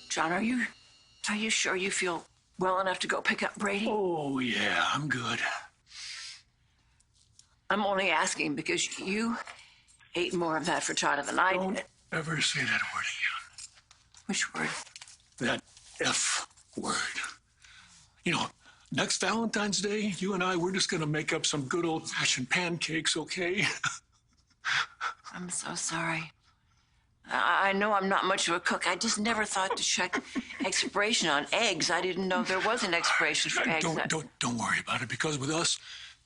John, are you sure you feel well enough to go pick up Brady? Oh, yeah, I'm good. I'm only asking because you ate more of that frittata than I did. Don't ever say that word again. Which word? That F word. You know, next Valentine's Day, you and I, we're just gonna make up some good old-fashioned pancakes, okay? I'm so sorry. I know I'm not much of a cook. I just never thought to check expiration on eggs. I didn't know there was an expiration for eggs. Don't worry about it, because with us,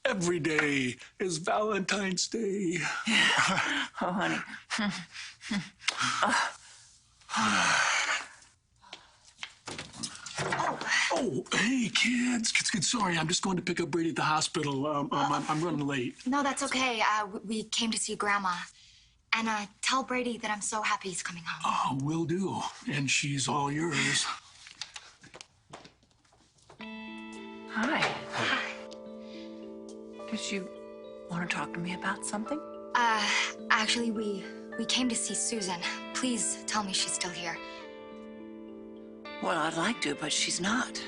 every day is Valentine's Day. Oh, honey. Oh, hey, kids. Sorry, I'm just going to pick up Brady at the hospital. I'm running late. No, that's okay. We came to see Grandma. And tell Brady that I'm so happy he's coming home. Oh, will do. And she's all yours. Hi. Hi. Did you want to talk to me about something? Actually, we came to see Susan. Please tell me she's still here. Well, I'd like to, but she's not.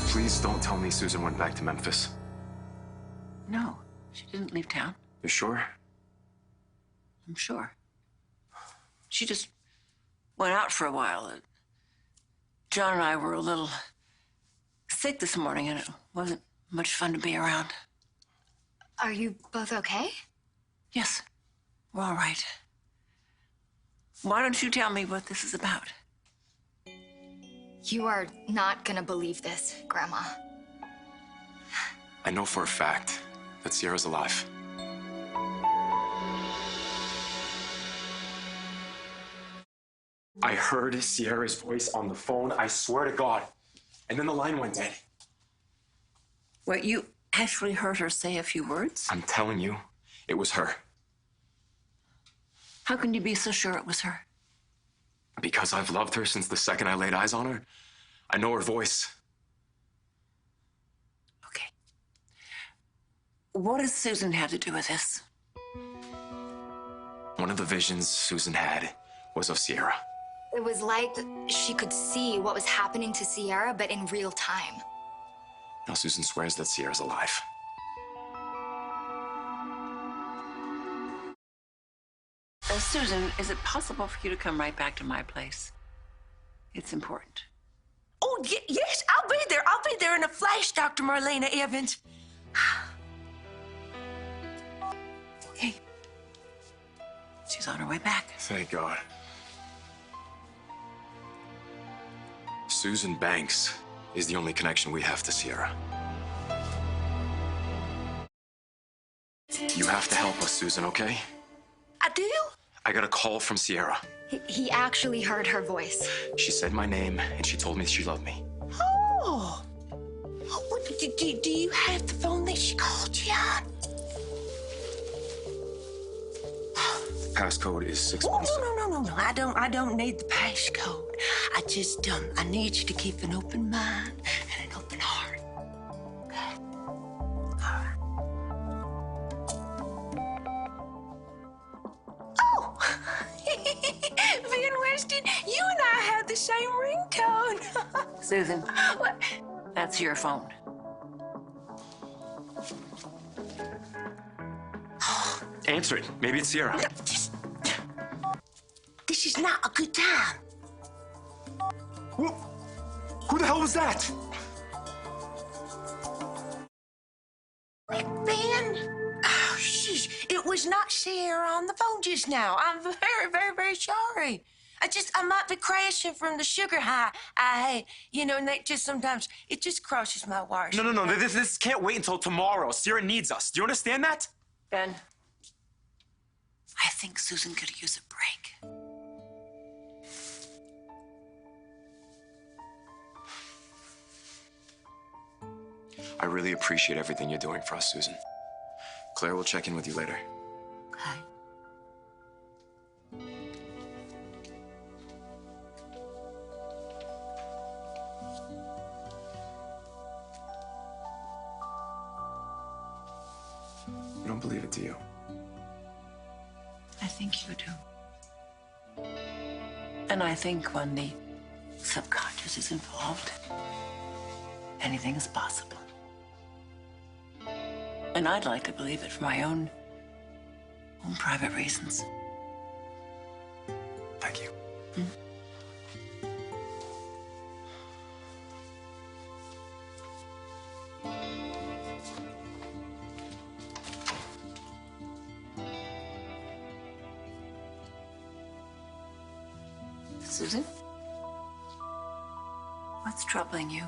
Please don't tell me Susan went back to Memphis. No, she didn't leave town. You sure? I'm sure. She just went out for a while. John and I were a little sick this morning, and it wasn't much fun to be around. Are you both okay? Yes, we're all right. Why don't you tell me what this is about? You are not gonna believe this, Grandma. I know for a fact that Sierra's alive. I heard Sierra's voice on the phone, I swear to God. And then the line went dead. What, you actually heard her say a few words? I'm telling you, it was her. How can you be so sure it was her? Because I've loved her since the second I laid eyes on her. I know her voice. Okay. What does Susan have to do with this? One of the visions Susan had was of Sierra. It was like she could see what was happening to Sierra, but in real time. Now Susan swears that Sierra's alive. Susan, is it possible for you to come right back to my place? It's important. Oh, yes, I'll be there. I'll be there in a flash, Dr. Marlena Evans. Hey, she's on her way back. Thank God. Susan Banks is the only connection we have to Sierra. You have to help us, Susan, okay? I do? I got a call from Sierra. He actually heard her voice. She said my name, and she told me she loved me. Oh. Do you have the phone that she called you on? The passcode is 617. No. I don't need the passcode. I just, I need you to keep an open mind and an open heart. Okay? All right. Oh! Van Weston, you and I have the same ringtone. Susan, What? that's your phone. Answer it. Maybe it's Sierra. This is not a good time. Who the hell was that? Ben? Oh, shush. It was not Sierra on the phone just now. I'm very sorry. I might be crashing from the sugar high I had, and that just sometimes, it just crosses my wires. No. This can't wait until tomorrow. Sierra needs us. Do you understand that? Ben, I think Susan could use a break. I really appreciate everything you're doing for us, Susan. Claire will check in with you later. Okay. You don't believe it, do you? I think you do. And I think when the subconscious is involved, anything is possible. And I'd like to believe it for my own private reasons. Thank you. Susan? What's troubling you?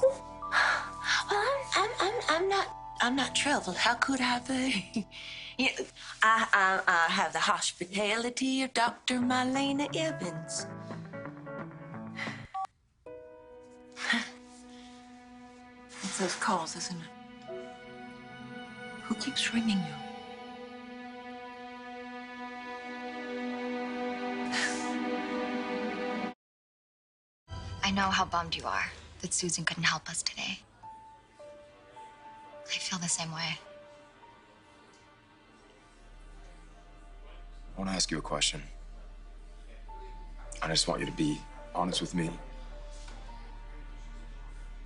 Well, I'm not troubled. How could I be? Yeah, I have the hospitality of Dr. Marlena Evans. It's those calls, isn't it? Who keeps ringing you? I know how bummed you are that Susan couldn't help us today. I feel the same way. I want to ask you a question. I just want you to be honest with me.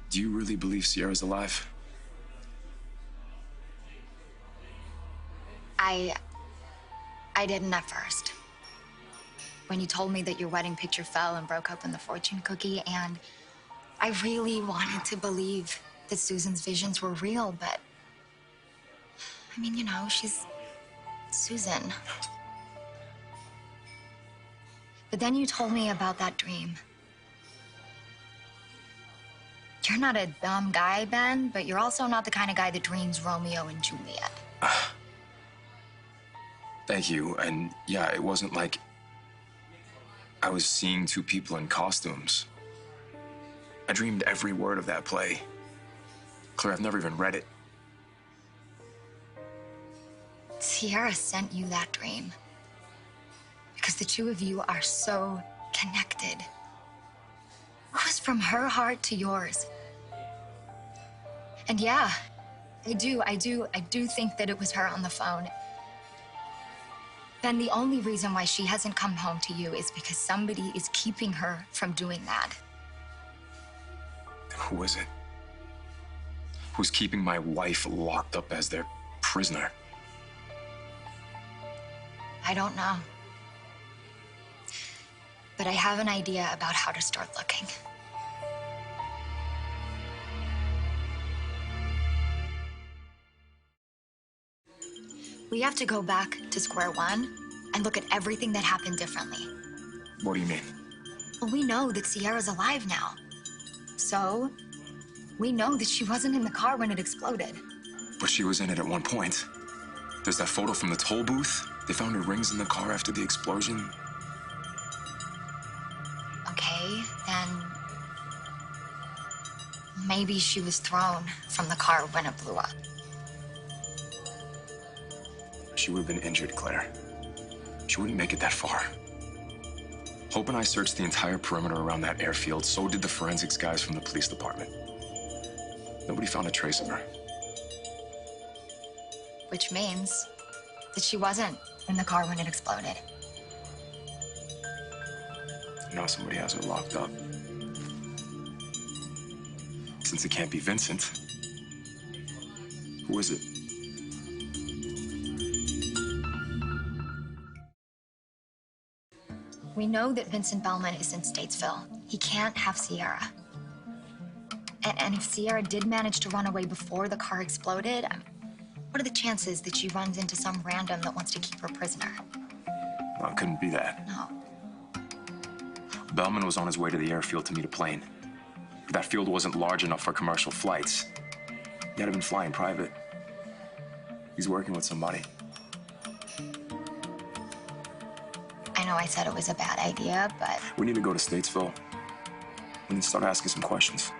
Do you really believe Sierra's alive? I didn't at first. When you told me that your wedding picture fell and broke open the fortune cookie, and I really wanted to believe that Susan's visions were real, but I mean, you know, she's Susan. But then you told me about that dream. You're not a dumb guy, Ben, but you're also not the kind of guy that dreams Romeo and Juliet. Thank you. And yeah, it wasn't like I was seeing two people in costumes. I dreamed every word of that play. Claire, I've never even read it. Sierra sent you that dream because the two of you are so connected. It was from her heart to yours. And yeah, I do think that it was her on the phone. Then the only reason why she hasn't come home to you is because somebody is keeping her from doing that. Then who is it? Who's keeping my wife locked up as their prisoner? I don't know. But I have an idea about how to start looking. We have to go back to square one and look at everything that happened differently. What do you mean? Well, we know that Sierra's alive now. So, we know that she wasn't in the car when it exploded. But she was in it at one point. There's that photo from the toll booth. They found her rings in the car after the explosion. Okay, then maybe she was thrown from the car when it blew up. She would have been injured, Claire. She wouldn't make it that far. Hope and I searched the entire perimeter around that airfield. So did the forensics guys from the police department. Nobody found a trace of her. Which means that she wasn't in the car when it exploded. Now somebody has her locked up. Since it can't be Vincent, who is it? We know that Vincent Bellman is in Statesville. He can't have Sierra. And if Sierra did manage to run away before the car exploded, what are the chances that she runs into some random that wants to keep her prisoner? Well, it couldn't be that. No. Bellman was on his way to the airfield to meet a plane. But that field wasn't large enough for commercial flights. He had to been flying private. He's working with somebody. I know I said it was a bad idea, but We need to go to Statesville. We need to start asking some questions.